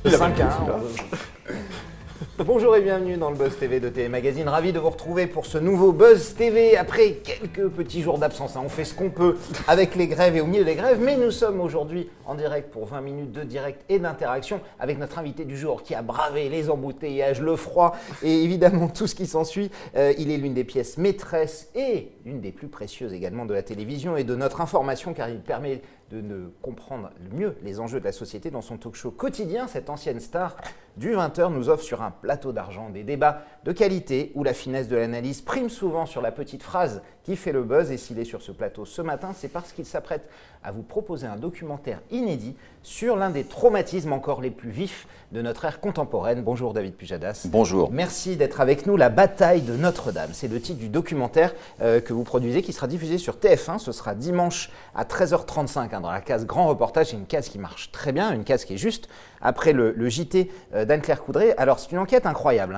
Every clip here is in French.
5-1. Bonjour et bienvenue dans le Buzz TV de TV Magazine. Ravi de vous retrouver pour ce nouveau Buzz TV après quelques petits jours d'absence. On fait ce qu'on peut avec les grèves et au milieu des grèves, mais nous sommes aujourd'hui en direct pour 20 minutes de direct et d'interaction avec notre invité du jour qui a bravé les embouteillages, le froid et évidemment tout ce qui s'ensuit. Il est l'une des pièces maîtresses et l'une des plus précieuses également de la télévision et de notre information car il permet de comprendre mieux les enjeux de la société dans son talk-show quotidien. Cette ancienne star du 20h nous offre sur un plateau d'argent des débats de qualité où la finesse de l'analyse prime souvent sur la petite phrase qui fait le buzz. Et s'il est sur ce plateau ce matin, c'est parce qu'il s'apprête à vous proposer un documentaire inédit sur l'un des traumatismes encore les plus vifs de notre ère contemporaine. Bonjour David Pujadas. Bonjour. Merci d'être avec nous. La bataille de Notre-Dame, c'est le titre du documentaire que vous produisez qui sera diffusé sur TF1. Ce sera dimanche à 13h35 dans la case Grand Reportage. C'est une case qui marche très bien, une case qui est juste après le JT d'Anne-Claire Coudray. Alors c'est une enquête incroyable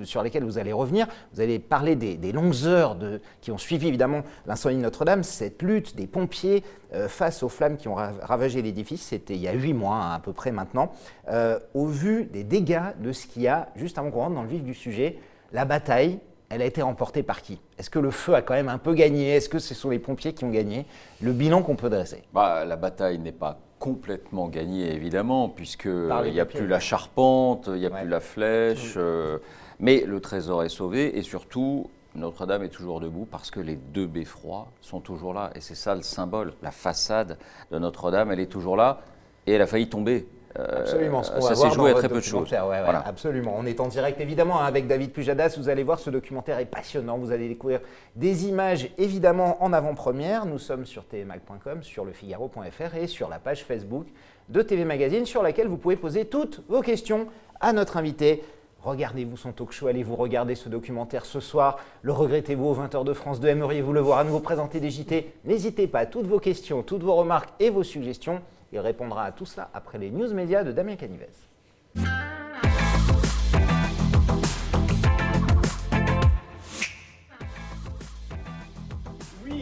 sur laquelle vous allez revenir. Vous allez parler des longues heures qui ont suivi évidemment l'incendie de Notre-Dame, cette lutte des pompiers face aux flammes qui ont ravagé l'édifice. C'était il y a 8 mois à peu près maintenant. Au vu des dégâts de ce qu'il y a, juste avant qu'on rentre dans le vif du sujet, la bataille, elle a été remportée par qui? Est-ce que le feu a quand même un peu gagné? Est-ce que ce sont les pompiers qui ont gagné? Le bilan qu'on peut dresser. La bataille n'est pas complètement gagnée évidemment puisqu'il n'y a plus la charpente, il n'y a plus la flèche, mais le trésor est sauvé et surtout Notre-Dame est toujours debout parce que les deux beffrois sont toujours là et c'est ça le symbole. La façade de Notre-Dame, elle est toujours là et elle a failli tomber. Absolument, ça s'est joué à très peu de choses. Voilà. Absolument, on est en direct évidemment avec David Pujadas, vous allez voir ce documentaire est passionnant, vous allez découvrir des images évidemment en avant-première, nous sommes sur tvmag.com, sur lefigaro.fr et sur la page Facebook de TV Magazine sur laquelle vous pouvez poser toutes vos questions à notre invité. Regardez-vous son talk-show, allez-vous regarder ce documentaire ce soir, le regrettez-vous aux 20h de France 2, aimeriez-vous le voir à nouveau présenter des JT? N'hésitez pas, toutes vos questions, toutes vos remarques et vos suggestions. Il répondra à tout cela après les news médias de Damien Canivez.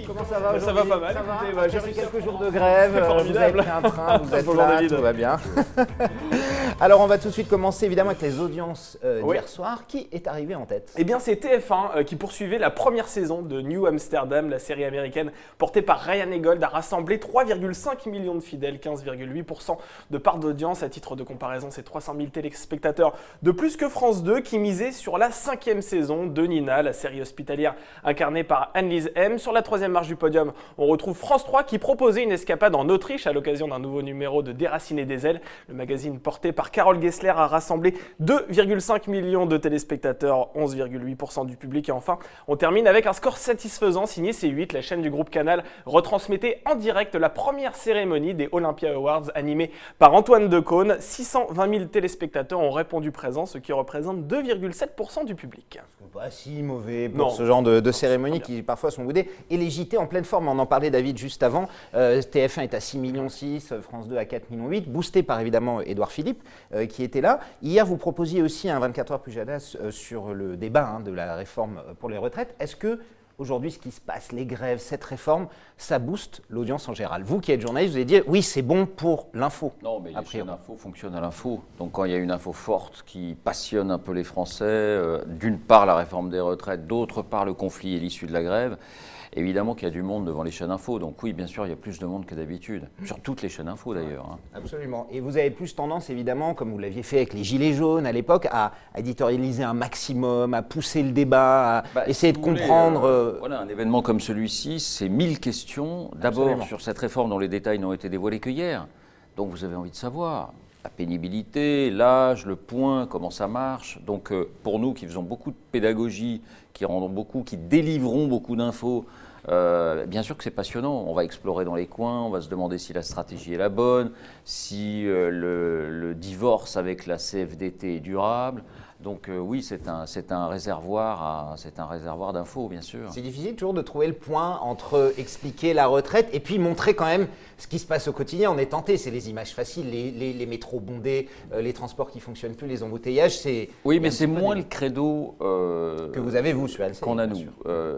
Comment ça va aujourd'hui? Ça va pas mal. Ça va. J'ai fait quelques jours de grève, vous avez pris un train, vous êtes là, tout va bien. Alors on va tout de suite commencer évidemment avec les audiences d'hier soir. Qui est arrivé en tête? Eh bien c'est TF1 qui poursuivait la première saison de New Amsterdam, la série américaine portée par Ryan Eggold, a rassemblé 3,5 millions de fidèles, 15,8% de part d'audience. À titre de comparaison, c'est 300 000 téléspectateurs de plus que France 2 qui misait sur la 5e saison de Nina, la série hospitalière incarnée par Annelise M. Sur la 3e marche du podium, on retrouve France 3 qui proposait une escapade en Autriche à l'occasion d'un nouveau numéro de Déraciner des ailes. Le magazine porté par Carole Gessler a rassemblé 2,5 millions de téléspectateurs, 11,8% du public. Et enfin, on termine avec un score satisfaisant signé C8. La chaîne du groupe Canal retransmettait en direct la première cérémonie des Olympia Awards animée par Antoine Decaune. 620 000 téléspectateurs ont répondu présent, ce qui représente 2,7% du public. Pas si mauvais pour ce genre de cérémonies qui parfois sont boudées. Et les JT en pleine forme, on en parlait David juste avant. TF1 est à 6,6 millions, France 2 à 4,8 millions, boosté par évidemment Édouard Philippe qui était là. Hier, vous proposiez aussi un 24 heures Pujadas sur le débat de la réforme pour les retraites. Est-ce que aujourd'hui, ce qui se passe, les grèves, cette réforme, ça booste l'audience en général? Vous qui êtes journaliste, vous allez dire oui, c'est bon pour l'info. Non, mais les chaînes d'info fonctionnent à l'info. Donc quand il y a une info forte qui passionne un peu les Français, d'une part la réforme des retraites, d'autre part le conflit et l'issue de la grève, évidemment qu'il y a du monde devant les chaînes info. Donc oui, bien sûr, il y a plus de monde que d'habitude. Sur toutes les chaînes info d'ailleurs. Absolument. Et vous avez plus tendance, évidemment, comme vous l'aviez fait avec les Gilets jaunes à l'époque, à éditorialiser un maximum, à pousser le débat, à essayer de comprendre. Voilà, un événement comme celui-ci, c'est 1000 questions. D'abord sur cette réforme dont les détails n'ont été dévoilés que hier. Donc vous avez envie de savoir la pénibilité, l'âge, le point, comment ça marche. Donc pour nous qui faisons beaucoup de pédagogie, qui délivrons beaucoup d'infos, bien sûr que c'est passionnant. On va explorer dans les coins, on va se demander si la stratégie est la bonne, si le divorce avec la CFDT est durable. Donc oui, c'est un réservoir d'infos, bien sûr. C'est difficile toujours de trouver le point entre expliquer la retraite et puis montrer quand même ce qui se passe au quotidien. On est tenté, c'est les images faciles, les métros bondés, les transports qui ne fonctionnent plus, les embouteillages. Oui, mais c'est moins le credo que vous avez, vous, sur LCI. Qu'on a, nous.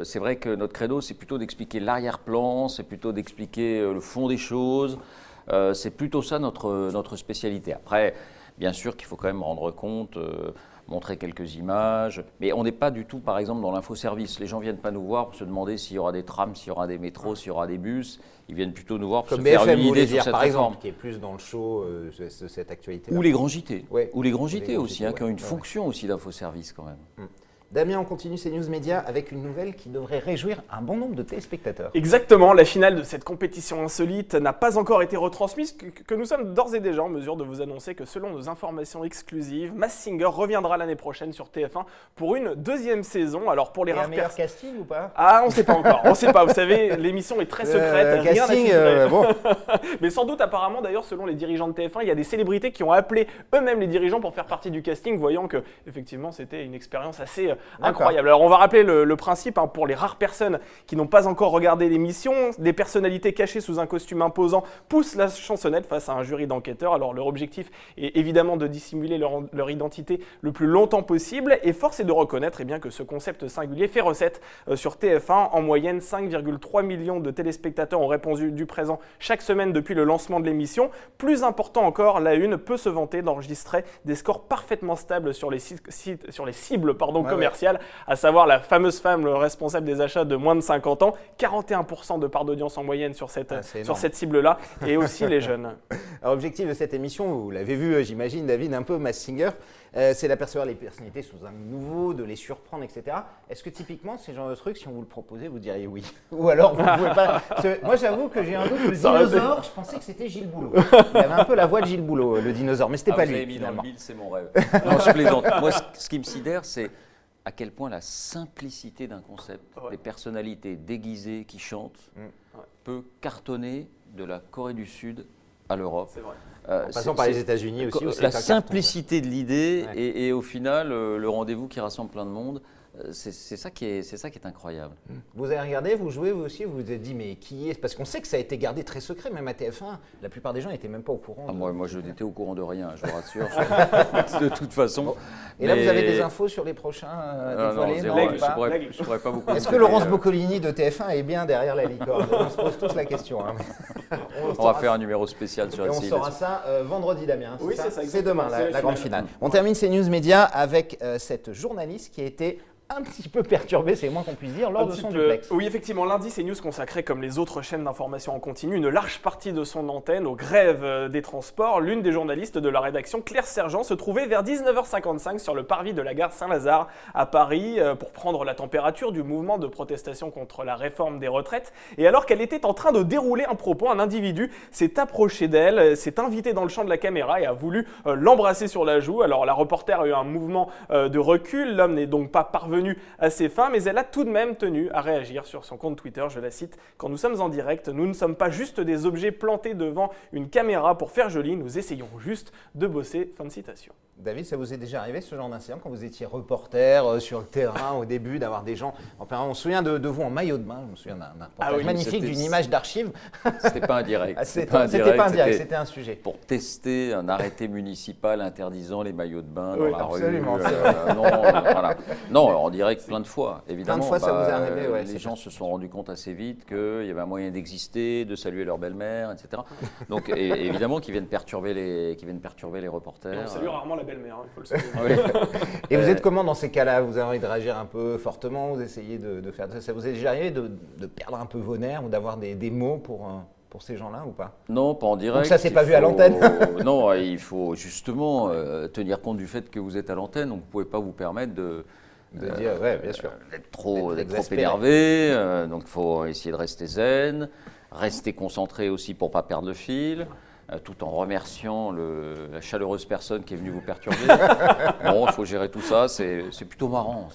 C'est vrai que notre credo, c'est plutôt d'expliquer l'arrière-plan, c'est plutôt d'expliquer le fond des choses. C'est plutôt ça notre spécialité. Après, Bien sûr qu'il faut quand même rendre compte, montrer quelques images, mais on n'est pas du tout, par exemple, dans l'infoservice. Les gens ne viennent pas nous voir pour se demander s'il y aura des trams, s'il y aura des métros, s'il y aura des bus. Ils viennent plutôt nous voir pour Comme se faire BFM, une idée sur cette par réforme. exemple, qui est plus dans le show de cette actualité. Ou les grands JT, Ouais. ou les grands JT aussi, ouais. qui ont une fonction aussi d'infoservice quand même. Damien, on continue ces news médias avec une nouvelle qui devrait réjouir un bon nombre de téléspectateurs. Exactement, la finale de cette compétition insolite n'a pas encore été retransmise, que nous sommes d'ores et déjà en mesure de vous annoncer que selon nos informations exclusives, Masked Singer reviendra l'année prochaine sur TF1 pour une deuxième saison. Alors pour les Et un rares meilleur personnes... casting ou pas? Ah, on sait pas encore, on sait pas, vous savez, l'émission est très secrète, rien n'a figuré. bon. Mais sans doute, apparemment, d'ailleurs, selon les dirigeants de TF1, il y a des célébrités qui ont appelé eux-mêmes les dirigeants pour faire partie du casting, voyant que, effectivement, c'était une expérience assez incroyable. Alors, on va rappeler le principe pour les rares personnes qui n'ont pas encore regardé l'émission. Des personnalités cachées sous un costume imposant poussent la chansonnette face à un jury d'enquêteurs. Alors, leur objectif est évidemment de dissimuler leur identité le plus longtemps possible. Et force est de reconnaître que ce concept singulier fait recette sur TF1. En moyenne, 5,3 millions de téléspectateurs ont répondu du présent chaque semaine depuis le lancement de l'émission. Plus important encore, la Une peut se vanter d'enregistrer des scores parfaitement stables sur les cibles commerciales, à savoir la fameuse femme responsable des achats de moins de 50 ans, 41% de part d'audience en moyenne sur cette cible-là, et aussi les jeunes. Alors, l'objectif de cette émission, vous l'avez vu, j'imagine, David, un peu Masked Singer, c'est d'apercevoir les personnalités sous un nouveau, de les surprendre, etc. Est-ce que typiquement, ces genres de trucs, si on vous le proposait, vous diriez oui? Ou alors, vous ne pouvez pas. Moi, j'avoue que j'ai un doute. Le dinosaure, je pensais que c'était Gilles Boulot. Il avait un peu la voix de Gilles Boulot, le dinosaure, mais c'était pas Vous lui. avez mis dans Finalement. le mille, c'est mon rêve. Non, je plaisante. Moi, ce qui me sidère, c'est à quel point la simplicité d'un concept, des personnalités déguisées qui chantent, peut cartonner de la Corée du Sud à l'Europe. C'est vrai. En passant par les États-Unis aussi. Où c'est La un carton. simplicité de l'idée Ouais. et au final, le rendez-vous qui rassemble plein de monde, c'est ça qui est incroyable. Vous avez regardé, vous jouez vous aussi, vous vous êtes dit mais qui est? Parce qu'on sait que ça a été gardé très secret, même à TF1, la plupart des gens n'étaient même pas au courant. Ah, moi, je n'étais au courant de rien, je vous rassure. De toute façon. Et là, vous avez des infos sur les prochains dévoilés? zéro, Non, je pas. pourrais pas beaucoup. Est-ce que Laurence Boccolini de TF1 est bien derrière la licorne? On se pose tous la question. Hein. On va faire un numéro spécial sur Et la on saura ça vendredi, Damien. Oui, c'est ça, C'est demain, exactement. la grande finale. On termine ces news médias avec cette journaliste qui a été un petit peu perturbée, c'est le moins qu'on puisse dire, lors de son duplex. Oui, effectivement, lundi, CNews consacrait, comme les autres chaînes d'information en continu, une large partie de son antenne aux grèves des transports. L'une des journalistes de la rédaction, Claire Sergent, se trouvait vers 19h55 sur le parvis de la gare Saint-Lazare à Paris pour prendre la température du mouvement de protestation contre la réforme des retraites. Et alors qu'elle était en train de dérouler un propos, un individu s'est approché d'elle, s'est invité dans le champ de la caméra et a voulu l'embrasser sur la joue. Alors la reporter a eu un mouvement de recul, l'homme n'est donc pas parvenu à ses fins, mais elle a tout de même tenu à réagir sur son compte Twitter, je la cite: « Quand nous sommes en direct, nous ne sommes pas juste des objets plantés devant une caméra pour faire joli, nous essayons juste de bosser. » Fin de citation. David, ça vous est déjà arrivé ce genre d'incident quand vous étiez reporter sur le terrain au début, d'avoir des gens en permanence? On se souvient de vous en maillot de bain, je me souviens d'un reportage magnifique d'une image d'archive. C'était pas un direct. C'était pas un direct, c'était un sujet. Pour tester un arrêté municipal interdisant les maillots de bain dans Oui, la absolument, rue. c'est vrai. Voilà. Non, en direct plein de fois, évidemment. Plein de fois, ça vous est arrivé, ouais, les c'est gens se sont rendus compte assez vite qu'il y avait un moyen d'exister, de saluer leur belle-mère, etc. Donc évidemment qu'ils viennent perturber les reporters. Et on salue rarement la belle-mère, il faut le savoir. Oui. Et vous êtes comment dans ces cas-là? Vous avez envie de réagir un peu fortement? Vous essayez de faire ça? Ça vous est déjà arrivé de perdre un peu vos nerfs ou d'avoir des mots pour ces gens-là ou pas? Non, pas en direct. Donc ça s'est pas vu à l'antenne? Non, il faut justement tenir compte du fait que vous êtes à l'antenne, donc vous ne pouvez pas vous permettre de dire, ouais, bien sûr. d'être trop D'exaspérer. énervé, donc il faut essayer de rester zen, rester concentré aussi pour ne pas perdre le fil, tout en remerciant la chaleureuse personne qui est venue vous perturber. Bon, il faut gérer tout ça, c'est plutôt marrant,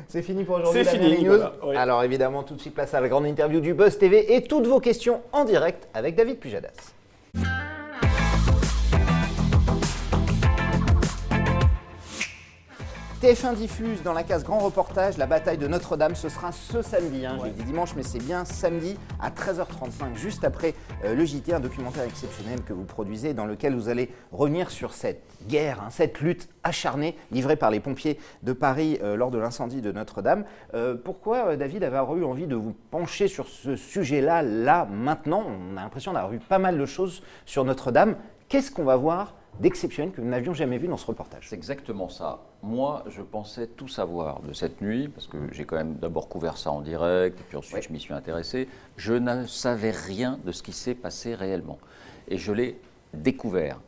C'est fini pour aujourd'hui, C'est Damien, fini, les news. voilà, oui. Alors évidemment, tout de suite place à la grande interview du Buzz TV et toutes vos questions en direct avec David Pujadas. TF1 diffuse dans la case Grand Reportage la bataille de Notre-Dame. Ce sera ce samedi. J'ai dit dimanche, mais c'est bien samedi à 13h35, juste après le JT, un documentaire exceptionnel que vous produisez dans lequel vous allez revenir sur cette guerre, cette lutte acharnée livrée par les pompiers de Paris lors de l'incendie de Notre-Dame. Pourquoi David avait eu envie de vous pencher sur ce sujet-là, maintenant? On a l'impression d'avoir vu pas mal de choses sur Notre-Dame. Qu'est-ce qu'on va voir d'exceptionnel que nous n'avions jamais vu dans ce reportage? C'est exactement ça. Moi, je pensais tout savoir de cette nuit, parce que j'ai quand même d'abord couvert ça en direct, et puis ensuite je m'y suis intéressé. Je ne savais rien de ce qui s'est passé réellement. Et je l'ai découvert.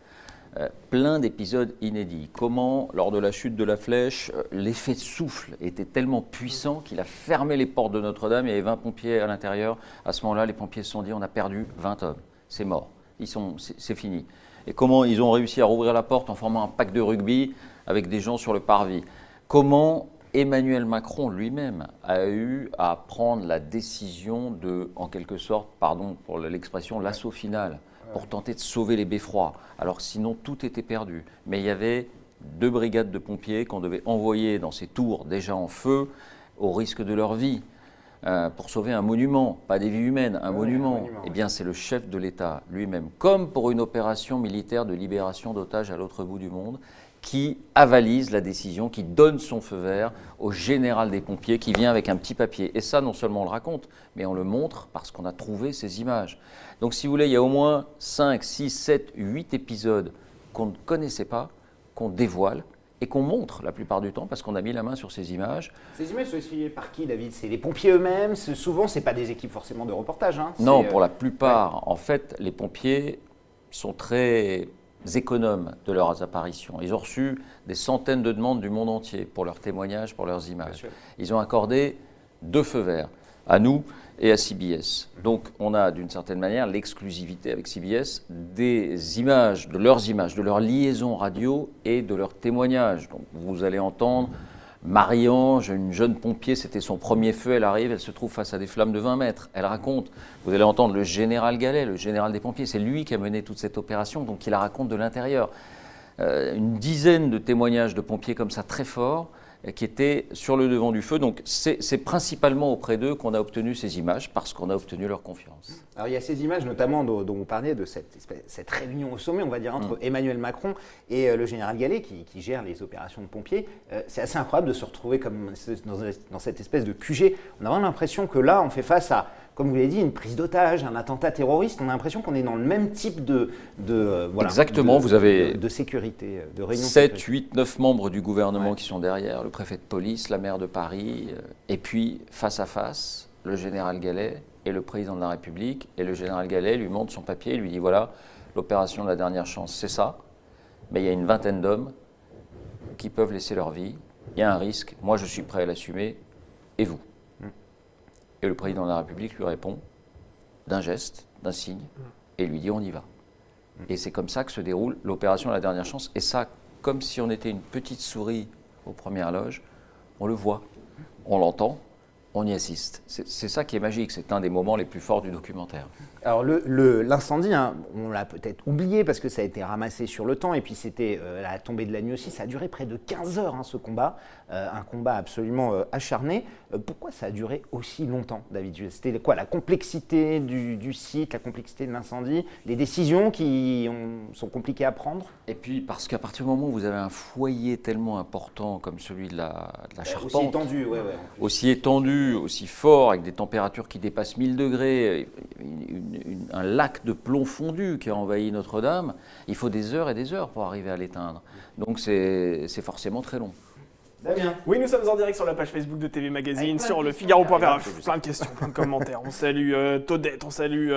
Plein d'épisodes inédits. Comment, lors de la chute de la flèche, l'effet de souffle était tellement puissant qu'il a fermé les portes de Notre-Dame. Il y avait 20 pompiers à l'intérieur. À ce moment-là, les pompiers se sont dit, on a perdu 20 hommes. C'est mort. C'est fini. Et comment ils ont réussi à rouvrir la porte en formant un pack de rugby avec des gens sur le parvis. Comment Emmanuel Macron lui-même a eu à prendre la décision de, en quelque sorte, pardon pour l'expression, l'assaut final, pour tenter de sauver les beffrois, alors que sinon tout était perdu. Mais il y avait 2 brigades de pompiers qu'on devait envoyer dans ces tours déjà en feu, au risque de leur vie, pour sauver un monument, pas des vies humaines, un monument. Eh bien, c'est le chef de l'État lui-même, comme pour une opération militaire de libération d'otages à l'autre bout du monde, qui avalise la décision, qui donne son feu vert au général des pompiers, qui vient avec un petit papier. Et ça, non seulement on le raconte, mais on le montre parce qu'on a trouvé ces images. Donc, si vous voulez, il y a au moins 5, 6, 7, 8 épisodes qu'on ne connaissait pas, qu'on dévoile et qu'on montre la plupart du temps parce qu'on a mis la main sur ces images. Ces images sont essuyées par qui, David? C'est les pompiers eux-mêmes? Souvent, ce n'est pas des équipes forcément de reportage. Hein. Non, pour la plupart. En fait, les pompiers sont très économes de leurs apparitions. Ils ont reçu des centaines de demandes du monde entier pour leurs témoignages, pour leurs images. Ils ont accordé 2 feux verts, à nous et à CBS. Donc on a d'une certaine manière l'exclusivité avec CBS des images, de leurs liaisons radio et de leurs témoignages. Donc vous allez entendre Marie-Ange, une jeune pompier, c'était son premier feu, elle arrive, elle se trouve face à des flammes de 20 mètres. Elle raconte, vous allez entendre le général Gallet, le général des pompiers, c'est lui qui a mené toute cette opération, donc il la raconte de l'intérieur. Une dizaine de témoignages de pompiers comme ça très forts, qui étaient sur le devant du feu. Donc c'est principalement auprès d'eux qu'on a obtenu ces images, parce qu'on a obtenu leur confiance. Alors il y a ces images notamment dont vous parliez, de cette réunion au sommet, on va dire, entre Emmanuel Macron et le général Gallet qui gère les opérations de pompiers. C'est assez incroyable de se retrouver comme dans cette espèce de QG. On a vraiment l'impression que là, on fait face à, comme vous l'avez dit, une prise d'otage, un attentat terroriste. On a l'impression qu'on est dans le même type de Exactement, vous avez de sécurité, de réunion. 7, 8, 9 membres du gouvernement qui sont derrière, le préfet de police, la maire de Paris, et puis face à face, le général Gallet et le président de la République. Et le général Gallet lui montre son papier et lui dit voilà, l'opération de la dernière chance, c'est ça, mais il y a une vingtaine d'hommes qui peuvent laisser leur vie, il y a un risque, moi je suis prêt à l'assumer, et vous? Et le président de la République lui répond d'un geste, d'un signe, et lui dit on y va. Et c'est comme ça que se déroule l'opération de la dernière chance. Et ça, comme si on était une petite souris aux premières loges, on le voit, on l'entend, on y assiste. C'est ça qui est magique, c'est un des moments les plus forts du documentaire. Alors l'incendie, hein, on l'a peut-être oublié parce que ça a été ramassé sur le temps et puis c'était la tombée de la nuit aussi. Ça a duré près de 15 heures ce combat, un combat absolument acharné. Pourquoi ça a duré aussi longtemps, David? C'était quoi, la complexité du site, la complexité de l'incendie, les décisions qui sont compliquées à prendre? Et puis parce qu'à partir du moment où vous avez un foyer tellement important comme celui de la charpente, aussi étendu, aussi fort, avec des températures qui dépassent 1000 degrés, un lac de plomb fondu qui a envahi Notre-Dame, il faut des heures et des heures pour arriver à l'éteindre. Donc c'est forcément très long. Damien. Oui, nous sommes en direct sur la page Facebook de TV Magazine, sur le Figaro.fr. Plein de questions, plein de commentaires. On salue Todette, on salue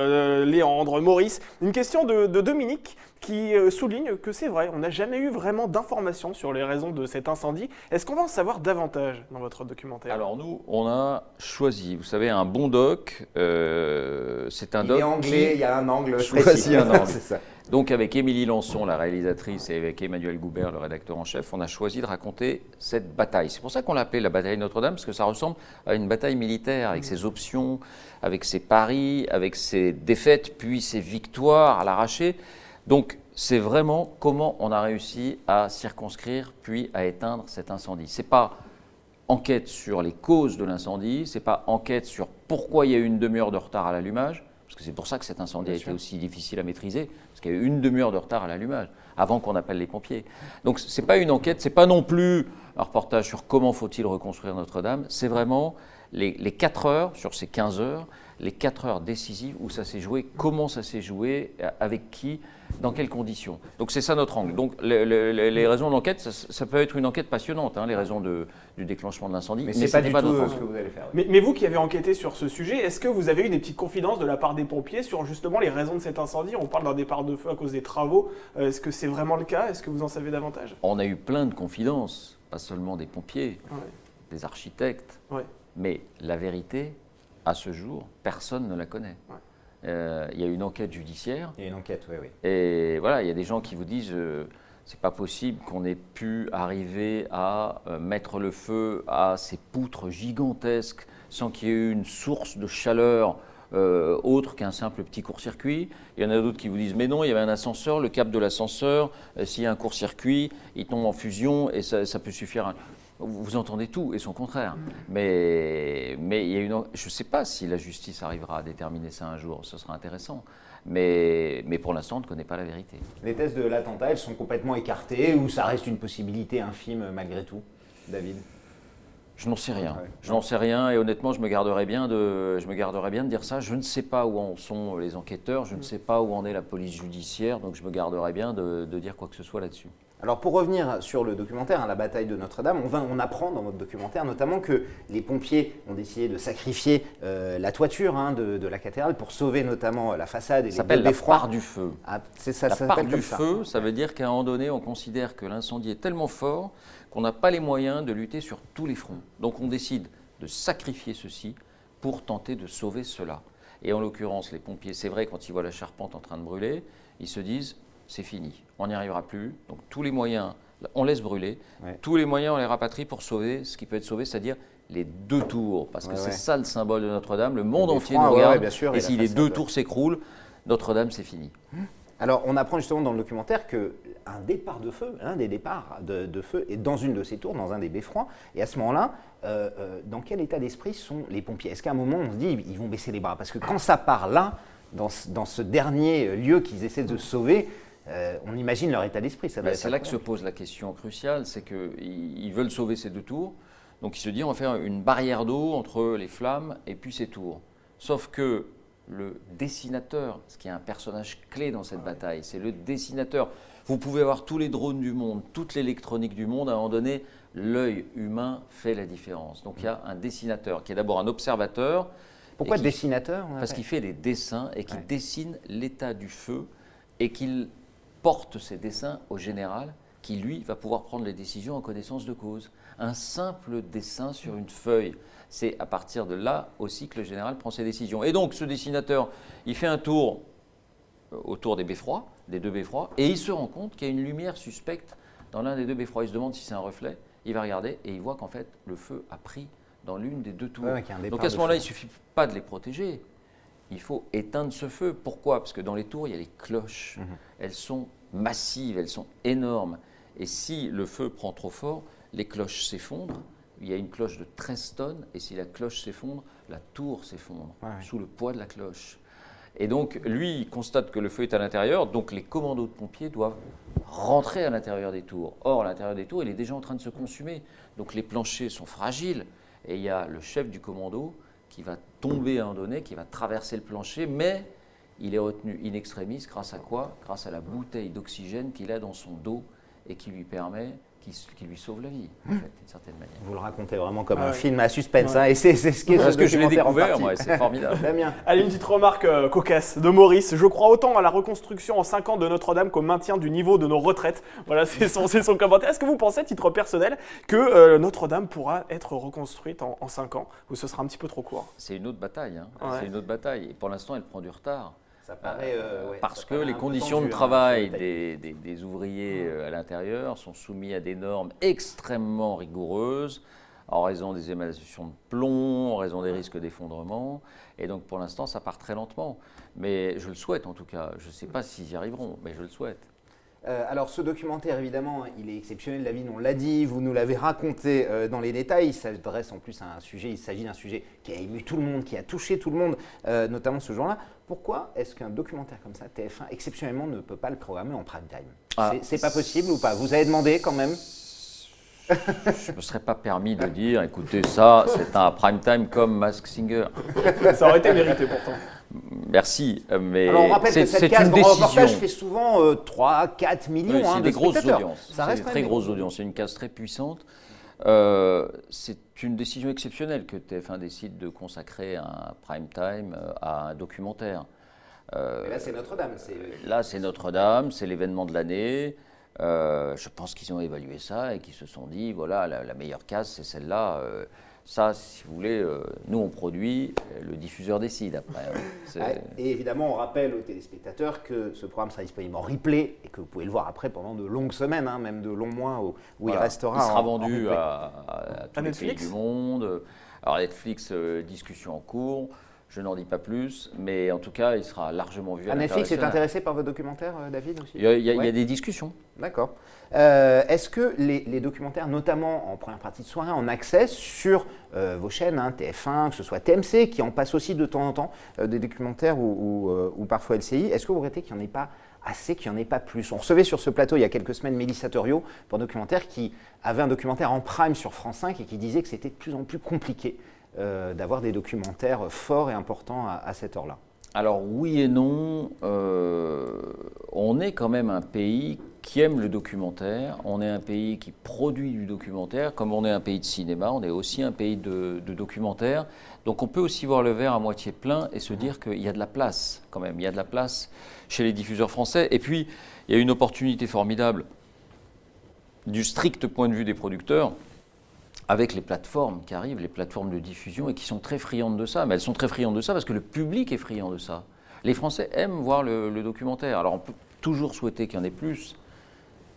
Léandre, Maurice. Une question de Dominique qui souligne que c'est vrai, on n'a jamais eu vraiment d'informations sur les raisons de cet incendie. Est-ce qu'on va en savoir davantage dans votre documentaire? Alors nous, on a choisi, vous savez, un bon doc. C'est un doc. Il est anglais, il y a un angle précis. Un angle. C'est ça. Donc avec Émilie Lançon, la réalisatrice, et avec Emmanuel Goubert, le rédacteur en chef, on a choisi de raconter cette bataille. C'est pour ça qu'on l'a appelée la bataille Notre-Dame, parce que ça ressemble à une bataille militaire, avec ses options, avec ses paris, avec ses défaites, puis ses victoires à l'arraché. Donc c'est vraiment comment on a réussi à circonscrire, puis à éteindre cet incendie. Ce n'est pas enquête sur les causes de l'incendie, ce n'est pas enquête sur pourquoi il y a eu une demi-heure de retard à l'allumage, parce que c'est pour ça que cet incendie a été aussi difficile à maîtriser, parce qu'il y a eu une demi-heure de retard à l'allumage, avant qu'on appelle les pompiers. Donc ce n'est pas une enquête, ce n'est pas non plus un reportage sur comment faut-il reconstruire Notre-Dame, c'est vraiment les 4 heures sur ces 15 heures, les 4 heures décisives où ça s'est joué, comment ça s'est joué, avec qui, dans quelles conditions. Donc c'est ça notre angle. Donc les raisons d'enquête, ça peut être une enquête passionnante, hein, les raisons du déclenchement de l'incendie. Mais c'est pas du tout ce que vous allez faire. Mais vous qui avez enquêté sur ce sujet, est-ce que vous avez eu des petites confidences de la part des pompiers sur justement les raisons de cet incendie? On parle d'un départ de feu à cause des travaux. Est-ce que c'est vraiment le cas? Est-ce que vous en savez davantage? On a eu plein de confidences, pas seulement des pompiers, des architectes, mais la vérité, à ce jour, personne ne la connaît. Il y a une enquête judiciaire. Il y a une enquête, oui. Et voilà, il y a des gens qui vous disent c'est pas possible qu'on ait pu arriver à mettre le feu à ces poutres gigantesques sans qu'il y ait eu une source de chaleur autre qu'un simple petit court-circuit. Il y en a d'autres qui vous disent mais non, il y avait un ascenseur, le câble de l'ascenseur, s'il y a un court-circuit, il tombe en fusion et ça peut suffire. Vous entendez tout et son contraire. Mais il y a je ne sais pas si la justice arrivera à déterminer ça un jour, ce sera intéressant. Mais pour l'instant, on ne connaît pas la vérité. Les thèses de l'attentat, elles sont complètement écartées ou ça reste une possibilité infime malgré tout, David? Je n'en sais rien. Je n'en sais rien et honnêtement, je me garderais bien de dire ça. Je ne sais pas où en sont les enquêteurs, je ne sais pas où en est la police judiciaire, donc je me garderais bien de dire quoi que ce soit là-dessus. Alors pour revenir sur le documentaire, la bataille de Notre-Dame, on apprend dans votre documentaire notamment que les pompiers ont décidé de sacrifier la toiture de la cathédrale pour sauver notamment la façade et les deux beffrois. Ça s'appelle la part du feu. Ah, c'est ça, la part du feu, ça veut dire qu'à un moment donné, on considère que l'incendie est tellement fort qu'on n'a pas les moyens de lutter sur tous les fronts. Donc on décide de sacrifier ceci pour tenter de sauver cela. Et en l'occurrence, les pompiers, c'est vrai, quand ils voient la charpente en train de brûler, ils se disent c'est fini, on n'y arrivera plus. Donc tous les moyens, on laisse brûler. Tous les moyens, on les rapatrie pour sauver ce qui peut être sauvé, c'est-à-dire les 2 tours. Parce que c'est ça le symbole de Notre-Dame. Le monde entier nous regarde. Et si les 2 tours s'écroulent, Notre-Dame, c'est fini. Alors on apprend justement dans le documentaire qu'un départ de feu, un des départs de feu est dans une de ces tours, dans un des beffrois. Et à ce moment-là, dans quel état d'esprit sont les pompiers? Est-ce qu'à un moment, on se dit ils vont baisser les bras? Parce que quand ça part là, dans ce dernier lieu qu'ils essaient de sauver, on imagine leur état d'esprit. C'est là que se pose la question cruciale, c'est qu'ils veulent sauver ces 2 tours, donc ils se disent on va faire une barrière d'eau entre les flammes et puis ces tours. Sauf que le dessinateur, ce qui est un personnage clé dans cette bataille, c'est le dessinateur. Vous pouvez avoir tous les drones du monde, toute l'électronique du monde, à un moment donné, l'œil humain fait la différence. Donc il y a un dessinateur qui est d'abord un observateur. Pourquoi dessinateur? Parce qu'il fait des dessins et qu'il dessine l'état du feu et qu'il porte ses dessins au général qui, lui, va pouvoir prendre les décisions en connaissance de cause. Un simple dessin sur une feuille, c'est à partir de là aussi que le général prend ses décisions. Et donc, ce dessinateur, il fait un tour autour des beffrois, des 2 beffrois, et il se rend compte qu'il y a une lumière suspecte dans l'un des 2 beffrois. Il se demande si c'est un reflet, il va regarder et il voit qu'en fait, le feu a pris dans l'une des 2 tours. Donc à ce moment-là, il ne suffit pas de les protéger. Il faut éteindre ce feu. Pourquoi? Parce que dans les tours, il y a les cloches. Elles sont massives, elles sont énormes. Et si le feu prend trop fort, les cloches s'effondrent. Il y a une cloche de 13 tonnes. Et si la cloche s'effondre, la tour s'effondre sous le poids de la cloche. Et donc, lui, il constate que le feu est à l'intérieur. Donc, les commandos de pompiers doivent rentrer à l'intérieur des tours. Or, à l'intérieur des tours, il est déjà en train de se consumer. Donc, les planchers sont fragiles. Et il y a le chef du commando qui va tomber à un moment donné, qui va traverser le plancher, mais il est retenu in extremis grâce à quoi? Grâce à la bouteille d'oxygène qu'il a dans son dos et qui lui permet, qui lui sauve la vie, en fait, d'une certaine manière. Vous le racontez vraiment comme un film à suspense, et c'est ce qui est parce que je l'ai découvert, moi, c'est formidable. Allez, une petite remarque cocasse de Maurice. Je crois autant à la reconstruction en 5 ans de Notre-Dame qu'au maintien du niveau de nos retraites. Voilà, c'est son commentaire. Est-ce que vous pensez, à titre personnel, que Notre-Dame pourra être reconstruite en 5 ans, ou ce sera un petit peu trop court? C'est une autre bataille. C'est une autre bataille. Et pour l'instant, elle prend du retard. Ça paraît, parce que les conditions de travail des ouvriers à l'intérieur sont soumises à des normes extrêmement rigoureuses en raison des émanations de plomb, en raison des risques d'effondrement. Et donc pour l'instant, ça part très lentement. Mais je le souhaite en tout cas. Je ne sais pas s'ils y arriveront, mais je le souhaite. Alors ce documentaire, évidemment, il est exceptionnel, David, on l'a dit, vous nous l'avez raconté dans les détails. Il s'adresse en plus à un sujet, il s'agit d'un sujet qui a ému tout le monde, qui a touché tout le monde, notamment ce jour-là. Pourquoi est-ce qu'un documentaire comme ça, TF1, exceptionnellement, ne peut pas le programmer en prime time? C'est pas possible ou pas? Vous avez demandé quand même? je ne me serais pas permis de dire, écoutez, ça, c'est un prime time comme Masked Singer. Ça aurait été mérité pourtant. Merci, mais Alors on rappelle que cette case une grand décision. reportage fait souvent 3-4 millions Oui, c'est de des grosses spectateurs. audiences. Ça C'est reste des quand très même grosses audiences. C'est une case très puissante. C'est une décision exceptionnelle que TF1 décide de consacrer un prime time à un documentaire. Mais là, c'est Notre-Dame. Là, c'est Notre-Dame, c'est l'événement de l'année. Je pense qu'ils ont évalué ça et qu'ils se sont dit, voilà, la meilleure case, c'est celle-là. Ça, si vous voulez, nous, on produit, le diffuseur décide après. Et évidemment, on rappelle aux téléspectateurs que ce programme sera disponible en replay et que vous pouvez le voir après pendant de longues semaines, hein, même de longs mois, où Voilà. il restera. Il sera en vendu replay. à tous les pays Netflix du monde. Alors Netflix, discussion en cours. Je n'en dis pas plus, mais en tout cas, il sera largement vu à Netflix est l'international. intéressé par votre documentaire, David, aussi? Il y a Ouais. des discussions. D'accord. Est-ce que les documentaires, notamment en première partie de soirée, en accès sur vos chaînes, hein, TF1, que ce soit TMC, qui en passe aussi de temps en temps, des documentaires ou parfois LCI, est-ce que vous regrettez qu'il n'y en ait pas assez, qu'il n'y en ait pas plus? On recevait sur ce plateau il y a quelques semaines Mélissa Torio pour un documentaire qui avait un documentaire en prime sur France 5 et qui disait que c'était de plus en plus compliqué d'avoir des documentaires forts et importants à cette heure-là. Alors oui et non, on est quand même un pays qui aime le documentaire, on est un pays qui produit du documentaire, comme on est un pays de cinéma, on est aussi un pays de documentaire. Donc on peut aussi voir le verre à moitié plein et se dire qu'il y a de la place quand même, il y a de la place chez les diffuseurs français. Et puis il y a une opportunité formidable du strict point de vue des producteurs, avec les plateformes qui arrivent, les plateformes de diffusion, et qui sont très friandes de ça. Mais elles sont très friandes de ça parce que le public est friand de ça. Les Français aiment voir le documentaire. Alors on peut toujours souhaiter qu'il y en ait plus.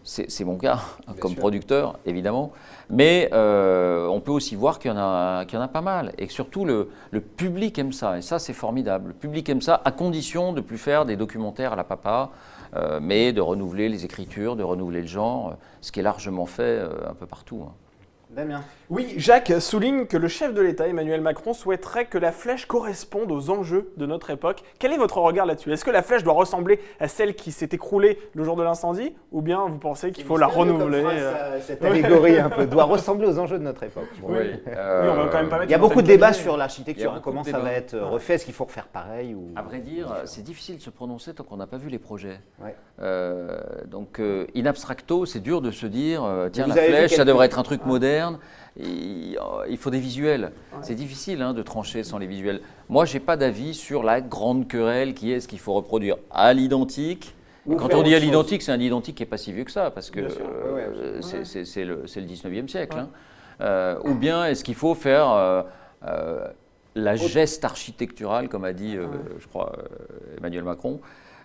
C'est mon cas, comme producteur, évidemment. Mais on peut aussi voir qu'il y en a pas mal. Et que surtout, le public aime ça. Et ça, c'est formidable. Le public aime ça, à condition de ne plus faire des documentaires à la papa, mais de renouveler les écritures, de renouveler le genre, ce qui est largement fait un peu partout. Hein. Damien. Oui, Jacques souligne que le chef de l'État, Emmanuel Macron, souhaiterait que la flèche corresponde aux enjeux de notre époque. Quel est votre regard là-dessus? Est-ce que la flèche doit ressembler à celle qui s'est écroulée le jour de l'incendie? Ou bien vous pensez qu'il faut la renouveler? Cette allégorie un peu doit ressembler aux enjeux de notre époque. Oui. Oui, on va quand même pas mettre Il y a une beaucoup de antenne débats cabinée. sur Il y l'architecture. a beaucoup Comment de ça va débats. être refait? Est-ce qu'il faut refaire pareil ou... À vrai dire, c'est difficile de se prononcer tant qu'on n'a pas vu les projets. Ouais. Donc, in abstracto, c'est dur de se dire, tiens, vous la avez vu flèche, ça quelques- devrait être un truc moderne. Il faut des visuels. C'est difficile de trancher sans les visuels. Moi, je n'ai pas d'avis sur la grande querelle qui est ce qu'il faut reproduire à l'identique. Ou Quand faire on dit à autre chose. l'identique, c'est un identique qui n'est pas si vieux que ça, parce que Bien sûr. Ouais, absolument. c'est le 19e siècle. Hein. Ou bien est-ce qu'il faut faire la geste architecturale, comme a dit, je crois, Emmanuel Macron.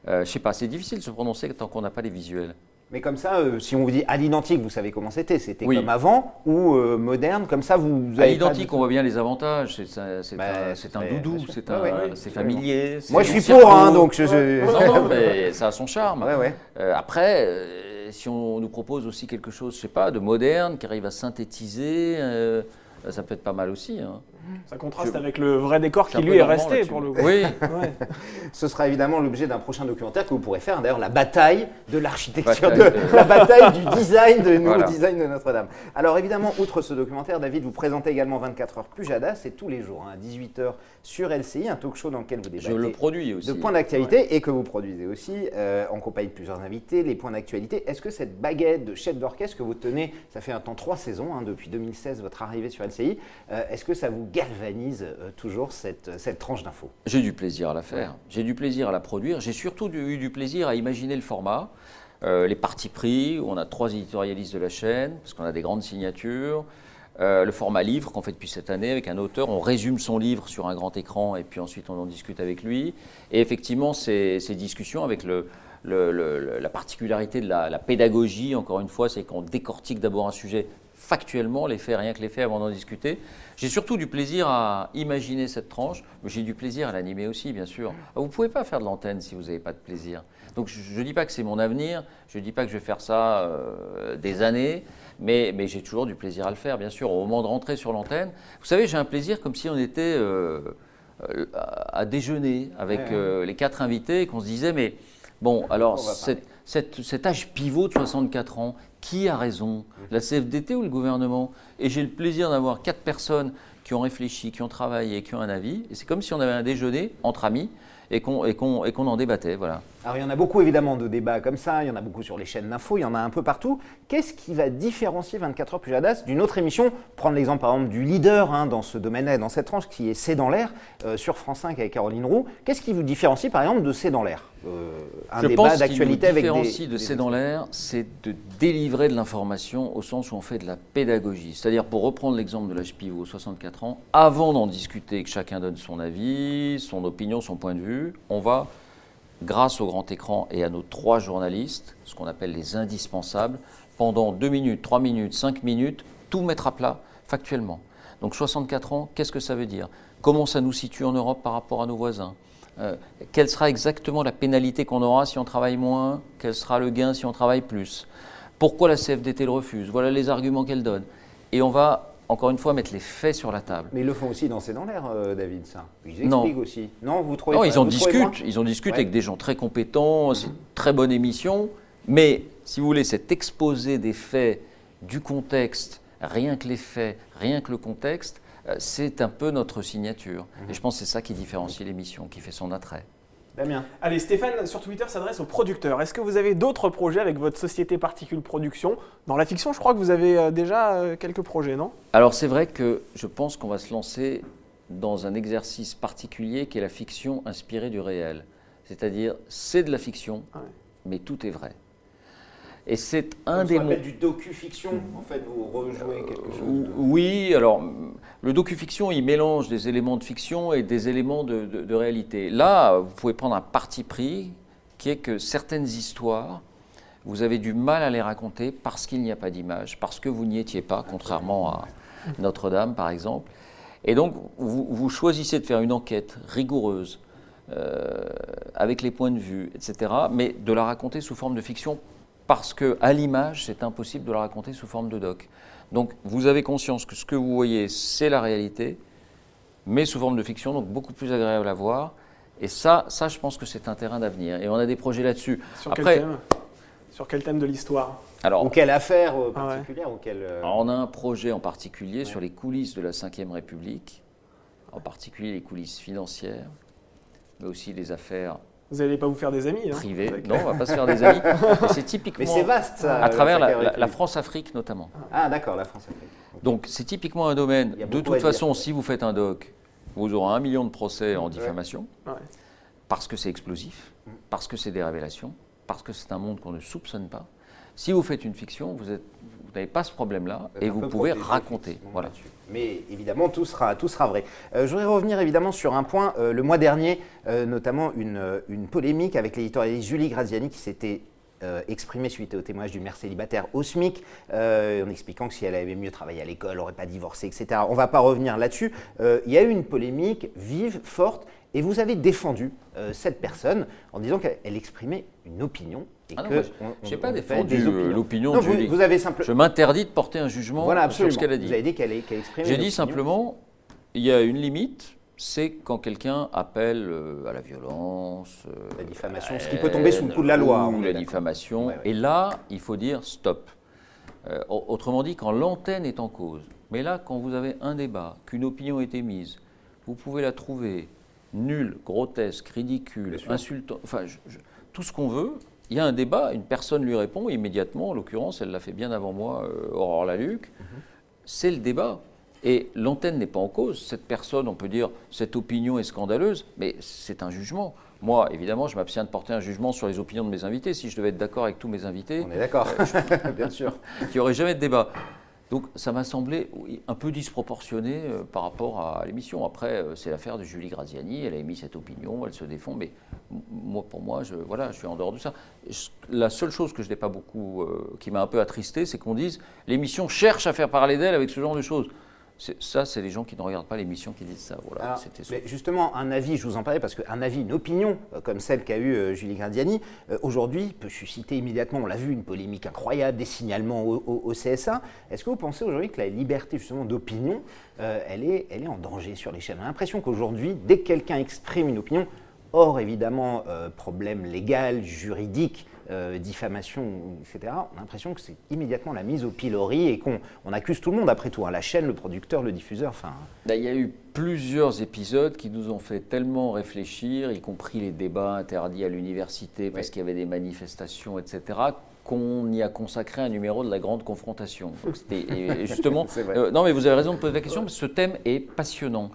Je ne sais pas, c'est difficile de se prononcer tant qu'on n'a pas les visuels. Mais comme ça, si on vous dit à l'identique, vous savez comment c'était? C'était Oui. comme avant ou moderne? Comme ça, vous À avez l'identique, pas on voit bien les avantages. C'est un très- doudou, bien sûr. c'est Ouais, familier. Moi, c'est je suis bon pour, hein, circo. donc je... Non, mais ça a son charme. Ouais, ouais. Après, si on nous propose aussi quelque chose, je sais pas, de moderne, qui arrive à synthétiser, ça peut être pas mal aussi. Hein. Ça contraste avec le vrai décor C'est qui un lui peu est normand resté là-dessus. pour le coup. Oui, Ouais. Ce sera évidemment l'objet d'un prochain documentaire que vous pourrez faire, d'ailleurs, la bataille de l'architecture, Bataille de- la bataille du design, de nouveau Voilà. design de Notre-Dame. Alors évidemment, outre ce documentaire, David, vous présentez également 24 heures Pujadas, c'est tous les jours, à 18h sur LCI, un talk show dans lequel vous débattez je le produis aussi. de points d'actualité et que vous produisez aussi en compagnie de plusieurs invités, les points d'actualité. Est-ce que cette baguette de chef d'orchestre que vous tenez, ça fait un temps 3 saisons, depuis 2016, votre arrivée sur LCI, est-ce que ça vous galvanise toujours cette tranche d'infos? J'ai du plaisir à la faire, j'ai du plaisir à la produire, j'ai surtout eu du plaisir à imaginer le format, les partis pris, où on a 3 éditorialistes de la chaîne, parce qu'on a des grandes signatures, le format livre qu'on fait depuis cette année avec un auteur, on résume son livre sur un grand écran et puis ensuite on en discute avec lui. Et effectivement, ces discussions avec la particularité de la pédagogie, encore une fois, c'est qu'on décortique d'abord un sujet factuellement, les faits, rien que les faits avant d'en discuter. J'ai surtout du plaisir à imaginer cette tranche, mais j'ai du plaisir à l'animer aussi, bien sûr. Vous ne pouvez pas faire de l'antenne si vous n'avez pas de plaisir. Donc je ne dis pas que c'est mon avenir, je ne dis pas que je vais faire ça des années, mais j'ai toujours du plaisir à le faire, bien sûr. Au moment de rentrer sur l'antenne, vous savez, j'ai un plaisir comme si on était à déjeuner avec les 4 invités et qu'on se disait, mais bon, alors cet âge pivot de 64 ans, qui a raison, la CFDT ou le gouvernement? Et j'ai le plaisir d'avoir 4 personnes qui ont réfléchi, qui ont travaillé, qui ont un avis. Et c'est comme si on avait un déjeuner entre amis et qu'on en débattait. Voilà. Alors il y en a beaucoup évidemment de débats comme ça, il y en a beaucoup sur les chaînes d'infos, il y en a un peu partout. Qu'est-ce qui va différencier 24 heures plus Hadas d'une autre émission? Prendre l'exemple par exemple du leader dans ce domaine-là, dans cette tranche qui est C'est dans l'air sur France 5 avec Caroline Roux. Qu'est-ce qui vous différencie par exemple de C'est dans l'air? Je pense qu'il nous différencie de C'est dans l'air, c'est de délivrer de l'information au sens où on fait de la pédagogie. C'est-à-dire, pour reprendre l'exemple de l'âge pivot, 64 ans, avant d'en discuter, que chacun donne son avis, son opinion, son point de vue, on va, grâce au grand écran et à nos 3 journalistes, ce qu'on appelle les indispensables, pendant 2 minutes, 3 minutes, 5 minutes, tout mettre à plat factuellement. Donc 64 ans, qu'est-ce que ça veut dire? Comment ça nous situe en Europe par rapport à nos voisins? Quelle sera exactement la pénalité qu'on aura si on travaille moins? Quel sera le gain si on travaille plus? Pourquoi la CFDT le refuse? Voilà les arguments qu'elle donne. Et on va, encore une fois, mettre les faits sur la table. Mais ils le font aussi dans C'est dans l'air, David, ça. Ils expliquent aussi. Non, vous trouvez non, pas, ils en discutent avec des gens très compétents, c'est une très bonne émission. Mais, si vous voulez, cet exposé des faits, du contexte, rien que les faits, rien que le contexte, c'est un peu notre signature. Et je pense que c'est ça qui différencie l'émission, qui fait son attrait. Damien. Allez, Stéphane, sur Twitter, s'adresse aux producteurs. Est-ce que vous avez d'autres projets avec votre société Particule Production? Dans la fiction, je crois que vous avez déjà quelques projets, non? Alors, c'est vrai que je pense qu'on va se lancer dans un exercice particulier qui est la fiction inspirée du réel. C'est-à-dire, c'est de la fiction, mais tout est vrai. Et c'est un des mots. Du docu-fiction, en fait, vous rejouez quelque chose. Oui, alors le docu-fiction, il mélange des éléments de fiction et des éléments de réalité. Là, vous pouvez prendre un parti pris qui est que certaines histoires, vous avez du mal à les raconter parce qu'il n'y a pas d'image, parce que vous n'y étiez pas, contrairement à Notre-Dame, par exemple. Et donc, vous choisissez de faire une enquête rigoureuse, avec les points de vue, etc., mais de la raconter sous forme de fiction. Parce qu'à l'image, c'est impossible de la raconter sous forme de doc. Donc, vous avez conscience que ce que vous voyez, c'est la réalité, mais sous forme de fiction, donc beaucoup plus agréable à voir. Et ça je pense que c'est un terrain d'avenir. Et on a des projets là-dessus. Sur quel thème de l'histoire? Ou quelle affaire particulière On a un projet en particulier sur les coulisses de la Ve République, en particulier les coulisses financières, mais aussi les affaires... Vous n'allez pas vous faire des amis privés. Non, on ne va pas se faire des amis. C'est typiquement. Mais c'est vaste, ça. À travers la France-Afrique, notamment. Ah, d'accord, la France-Afrique. Okay. Donc, c'est typiquement un domaine. De toute façon, si vous faites un doc, vous aurez 1 million de procès en diffamation, parce que c'est explosif, parce que c'est des révélations, parce que c'est un monde qu'on ne soupçonne pas. Si vous faites une fiction, vous n'avez pas ce problème-là et vous pouvez raconter. Voilà. Mais évidemment, tout sera vrai. Je voudrais revenir évidemment sur un point. Le mois dernier, notamment une polémique avec l'éditorialiste Julie Graziani qui s'était exprimée suite au témoignage d'une mère célibataire au SMIC, en expliquant que si elle avait mieux travaillé à l'école, elle n'aurait pas divorcé, etc. On ne va pas revenir là-dessus. Il y a eu une polémique vive, forte, et vous avez défendu cette personne en disant qu'elle exprimait une opinion. Je n'ai pas défendu l'opinion de Julie. Je m'interdis de porter un jugement sur ce qu'elle a dit. Vous avez dit qu'elle exprimait J'ai dit simplement, il y a une limite, c'est quand quelqu'un appelle à la violence, la diffamation, ce qui peut tomber sous le coup de la loi. Ou la diffamation. Ouais. Et là, il faut dire stop. Autrement dit, quand l'antenne est en cause. Mais là, quand vous avez un débat, qu'une opinion est émise, vous pouvez la trouver nulle, grotesque, ridicule, insultante, enfin, tout ce qu'on veut. Il y a un débat, une personne lui répond immédiatement, en l'occurrence, elle l'a fait bien avant moi, Aurore Laluc. C'est le débat. Et l'antenne n'est pas en cause. Cette personne, on peut dire, cette opinion est scandaleuse, mais c'est un jugement. Moi, évidemment, je m'abstiens de porter un jugement sur les opinions de mes invités. Si je devais être d'accord avec tous mes invités, on est d'accord, bien sûr, il n'y aurait jamais de débat. Donc ça m'a semblé un peu disproportionné par rapport à l'émission. Après, c'est l'affaire de Julie Graziani, elle a émis cette opinion, elle se défend, mais pour moi, je suis en dehors de ça. La seule chose que je n'ai pas beaucoup, qui m'a un peu attristé, c'est qu'on dise l'émission cherche à faire parler d'elle avec ce genre de choses. Ça, c'est les gens qui ne regardent pas l'émission qui disent ça. Voilà, alors, mais justement, un avis, je vous en parlais, parce qu'un avis, une opinion, comme celle qu'a eue Julie Graziani, aujourd'hui peut susciter immédiatement, on l'a vu, une polémique incroyable, des signalements au CSA. Est-ce que vous pensez aujourd'hui que la liberté justement d'opinion, elle est en danger sur les chaînes? On a l'impression qu'aujourd'hui, dès que quelqu'un exprime une opinion, hors évidemment problème légal, juridique, diffamation, etc., on a l'impression que c'est immédiatement la mise au pilori et qu'on accuse tout le monde après tout, hein, la chaîne, le producteur, le diffuseur, enfin... Il y a eu plusieurs épisodes qui nous ont fait tellement réfléchir, y compris les débats interdits à l'université parce qu'il y avait des manifestations, etc., qu'on y a consacré un numéro de la grande confrontation. Donc et justement, non mais vous avez raison de poser la question, parce que ce thème est passionnant.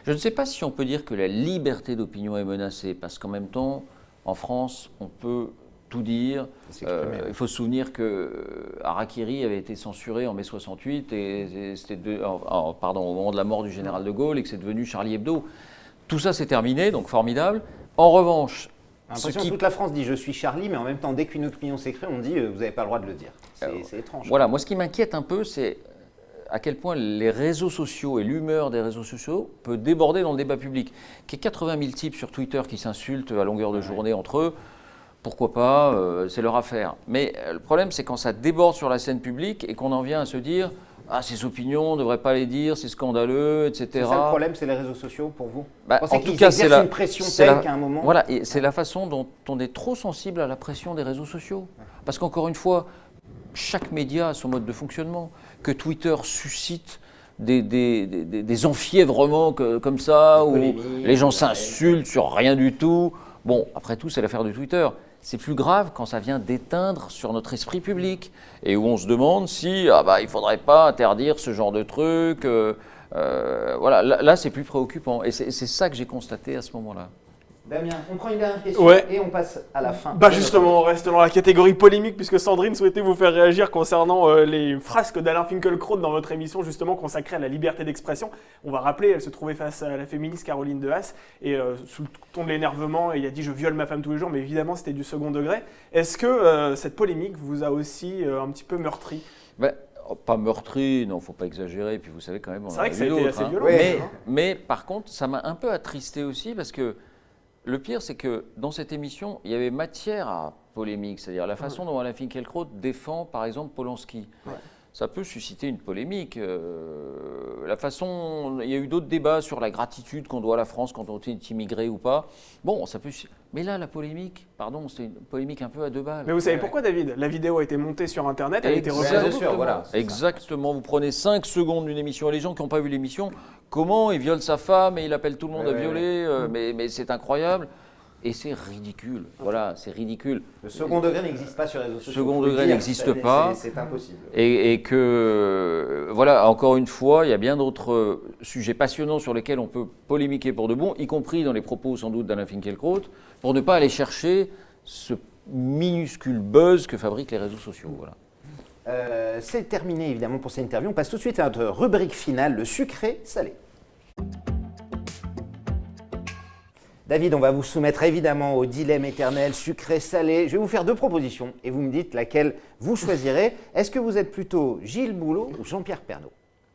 Je ne sais pas si on peut dire que la liberté d'opinion est menacée, parce qu'en même temps, en France, on peut tout dire. Il faut se souvenir que Harakiri avait été censuré en mai 68, et c'était au moment de la mort du général de Gaulle, et que c'est devenu Charlie Hebdo. Tout ça, c'est terminé, donc formidable. En revanche, j'ai l'impression que toute la France dit « je suis Charlie », mais en même temps, dès qu'une opinion s'écrit, on dit « vous n'avez pas le droit de le dire ». C'est étrange. Voilà, moi ce qui m'inquiète un peu, c'est à quel point les réseaux sociaux et l'humeur des réseaux sociaux peut déborder dans le débat public. Qu'il y ait 80 000 types sur Twitter qui s'insultent à longueur de journée entre eux, pourquoi pas, c'est leur affaire. Mais le problème, c'est quand ça déborde sur la scène publique et qu'on en vient à se dire « Ah, ces opinions, on ne devrait pas les dire, c'est scandaleux, etc. » C'est ça le problème, c'est les réseaux sociaux pour vous? En tout cas, c'est une pression telle qu'à un moment... Voilà, et c'est la façon dont on est trop sensible à la pression des réseaux sociaux. Parce qu'encore une fois, chaque média a son mode de fonctionnement. Que Twitter suscite des enfièvrements comme ça, où les gens s'insultent sur rien du tout. Bon, après tout, c'est l'affaire de Twitter. C'est plus grave quand ça vient d'éteindre sur notre esprit public et où on se demande si il ne faudrait pas interdire ce genre de truc. Voilà, là c'est plus préoccupant. Et c'est ça que j'ai constaté à ce moment-là. Damien, on prend une dernière question et on passe à la fin. Justement, on reste dans la catégorie polémique puisque Sandrine souhaitait vous faire réagir concernant les frasques d'Alain Finkielkraut dans votre émission justement consacrée à la liberté d'expression. On va rappeler, elle se trouvait face à la féministe Caroline Dehaas et sous le ton de l'énervement, il a dit « je viole ma femme tous les jours », mais évidemment c'était du second degré. Est-ce que cette polémique vous a aussi un petit peu meurtri? Pas meurtri, non, faut pas exagérer. Puis vous savez quand même, c'est vrai que ça a été assez violent. Mais par contre, ça m'a un peu attristé aussi parce que le pire, c'est que dans cette émission, il y avait matière à polémique, c'est-à-dire la façon dont Alain Finkielkraut défend, par exemple, Polanski. Ça peut susciter une polémique. La façon, il y a eu d'autres débats sur la gratitude qu'on doit à la France quand on est immigré ou pas. Bon, ça peut. Mais là, la polémique, c'est une polémique un peu à deux balles. Mais vous savez pourquoi, David? La vidéo a été montée sur Internet, elle a été reproduite. Voilà, exactement. Vous prenez 5 secondes d'une émission. Et les gens qui n'ont pas vu l'émission, comment il viole sa femme et il appelle tout le monde à violer, mais c'est incroyable. Et c'est ridicule. Voilà, c'est ridicule. Le second degré n'existe pas sur les réseaux sociaux. Le second degré n'existe pas. C'est impossible. Et que, voilà, encore une fois, il y a bien d'autres sujets passionnants sur lesquels on peut polémiquer pour de bon, y compris dans les propos sans doute d'Alain Finkielkraut, pour ne pas aller chercher ce minuscule buzz que fabriquent les réseaux sociaux. Voilà. C'est terminé évidemment pour cette interview. On passe tout de suite à notre rubrique finale, le sucré-salé. David, on va vous soumettre évidemment au dilemme éternel, sucré-salé. Je vais vous faire 2 propositions et vous me dites laquelle vous choisirez. Est-ce que vous êtes plutôt Gilles Boulot ou Jean-Pierre Pernaut?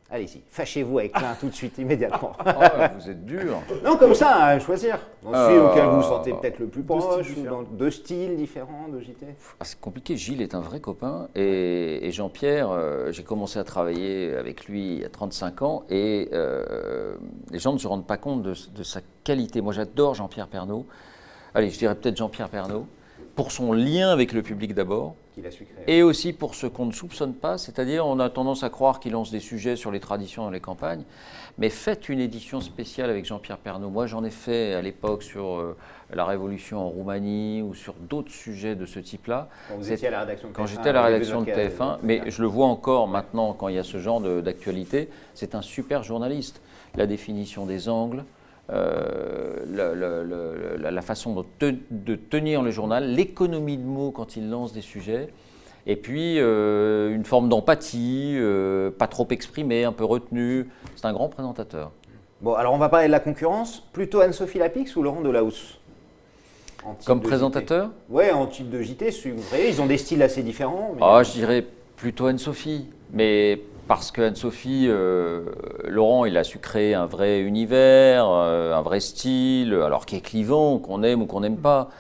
Allez-y, fâchez-vous avec l'un tout de suite, immédiatement. Vous êtes dur. Non, comme ça, à choisir. Celui auquel vous vous sentez peut-être le plus proche, ou dans 2 styles différents de JT. C'est compliqué. Gilles est un vrai copain. Et Jean-Pierre, j'ai commencé à travailler avec lui il y a 35 ans. Et les gens ne se rendent pas compte de sa qualité. Moi, j'adore Jean-Pierre Pernaut. Allez, je dirais peut-être Jean-Pierre Pernaut. Pour son lien avec le public d'abord, et aussi pour ce qu'on ne soupçonne pas, c'est-à-dire on a tendance à croire qu'il lance des sujets sur les traditions dans les campagnes, mais faites une édition spéciale avec Jean-Pierre Pernaut. Moi j'en ai fait à l'époque sur la Révolution en Roumanie ou sur d'autres sujets de ce type-là. Quand vous étiez à la rédaction de TF1. Quand j'étais à la rédaction de TF1, mais je le vois encore maintenant quand il y a ce genre d'actualité, c'est un super journaliste. La définition des angles, la façon de tenir le journal, l'économie de mots quand il lance des sujets, et puis une forme d'empathie, pas trop exprimée, un peu retenue. C'est un grand présentateur. Bon, alors on va parler de la concurrence. Plutôt Anne-Sophie Lapix ou Laurent Delahousse? Comme présentateur? Oui, en type de JT. Vous voyez, ils ont des styles assez différents. Mais... je dirais plutôt Anne-Sophie, mais... Parce que Anne-Sophie, Laurent, il a su créer un vrai univers, un vrai style, alors qui est clivant, qu'on aime ou qu'on n'aime pas.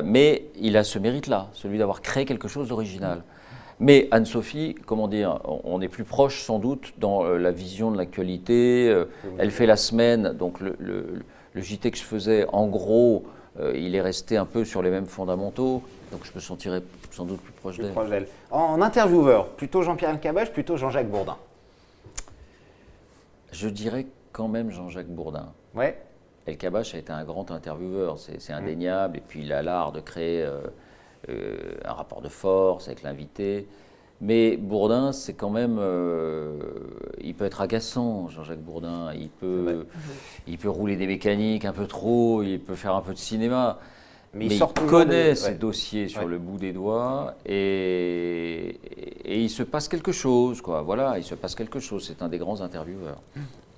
Mais il a ce mérite-là, celui d'avoir créé quelque chose d'original. Mais Anne-Sophie, comment dire, on est plus proche sans doute dans la vision de l'actualité. Elle fait la semaine, donc le JT que je faisais, en gros, il est resté un peu sur les mêmes fondamentaux, donc je me sentirais sans doute plus proche d'elle. En intervieweur, plutôt Jean-Pierre Elkabbach, plutôt Jean-Jacques Bourdin? Je dirais quand même Jean-Jacques Bourdin. Ouais. Elkabbach a été un grand intervieweur, c'est indéniable, et puis il a l'art de créer un rapport de force avec l'invité. Mais Bourdin, c'est quand même, il peut être agaçant, Jean-Jacques Bourdin. Il peut rouler des mécaniques un peu trop, il peut faire un peu de cinéma. Mais il connaît ses dossiers sur le bout des doigts et il se passe quelque chose, quoi. Voilà, il se passe quelque chose. C'est un des grands intervieweurs.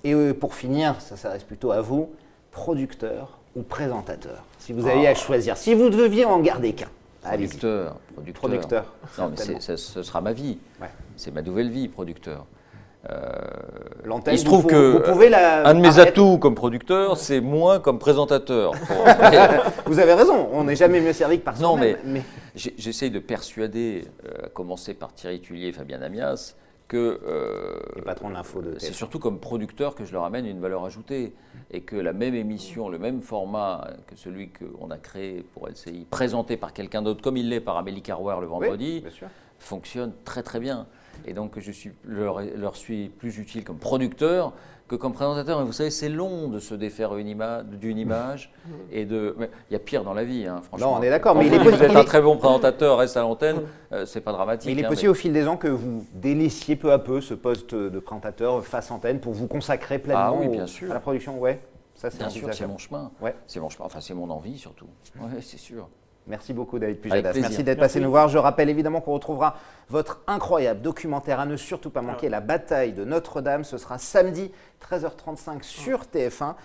Et pour finir, ça s'adresse plutôt à vous, producteur ou présentateur? Si vous aviez à choisir, si vous deviez en garder qu'un. Producteur. Non, mais ce sera ma vie. Ouais. C'est ma nouvelle vie, producteur. Il se trouve que un de mes atouts comme producteur, c'est moins comme présentateur. Vous avez raison, on n'est jamais mieux servi que par soi-même. Non, mais j'essaye de persuader, à commencer par Thierry Tullier et Fabien Amias, que les patrons de l'info de c'est surtout comme producteur que je leur amène une valeur ajoutée et que la même émission, le même format que celui qu'on a créé pour LCI, présenté par quelqu'un d'autre comme il l'est par Amélie Carrouer le vendredi, fonctionne très très bien. Et donc je leur suis plus utile comme producteur que comme présentateur. Mais vous savez, c'est long de se défaire d'une image et de. Il y a pire dans la vie, hein, franchement. Non, on est d'accord. Mais vous êtes un très bon présentateur, reste à l'antenne, c'est pas dramatique. Mais il est possible au fil des ans que vous délaissiez peu à peu ce poste de présentateur face antenne pour vous consacrer pleinement à la production. Ouais, ça c'est bien sûr, c'est mon chemin. Ouais. C'est mon chemin. Enfin, c'est mon envie surtout. Ouais, c'est sûr. Merci beaucoup David Pujadas. Merci d'être passé nous voir. Je rappelle évidemment qu'on retrouvera votre incroyable documentaire à ne surtout pas manquer, La bataille de Notre-Dame. Ce sera samedi 13h35 sur TF1.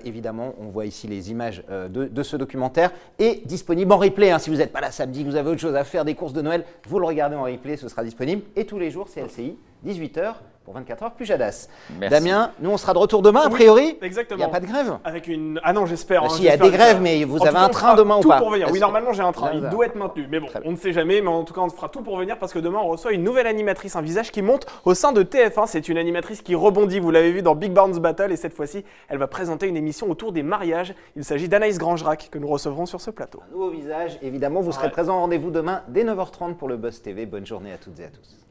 Évidemment, on voit ici les images de ce documentaire et disponible en replay. Hein. Si vous n'êtes pas là samedi, vous avez autre chose à faire, des courses de Noël, vous le regardez en replay, ce sera disponible. Et tous les jours, c'est LCI, 18h. Pour 24 heures, Pujadas. Merci. Damien, nous on sera de retour demain, a priori. Exactement. Il n'y a pas de grève. Avec une. Ah non, j'espère. Si, il y a des grèves, mais vous avez un train demain ou pas? Tout pour venir. Oui, normalement j'ai un train. Il doit être maintenu. Mais bon, on ne sait jamais. Mais en tout cas, on fera tout pour venir parce que demain on reçoit une nouvelle animatrice, un visage qui monte au sein de TF1. C'est une animatrice qui rebondit. Vous l'avez vu dans Big Bounce Battle et cette fois-ci, elle va présenter une émission autour des mariages. Il s'agit d'Anaïs Grangerac que nous recevrons sur ce plateau. Un nouveau visage, évidemment. Vous serez présent au rendez-vous demain dès 9h30 pour le Buzz TV. Bonne journée à toutes et à tous.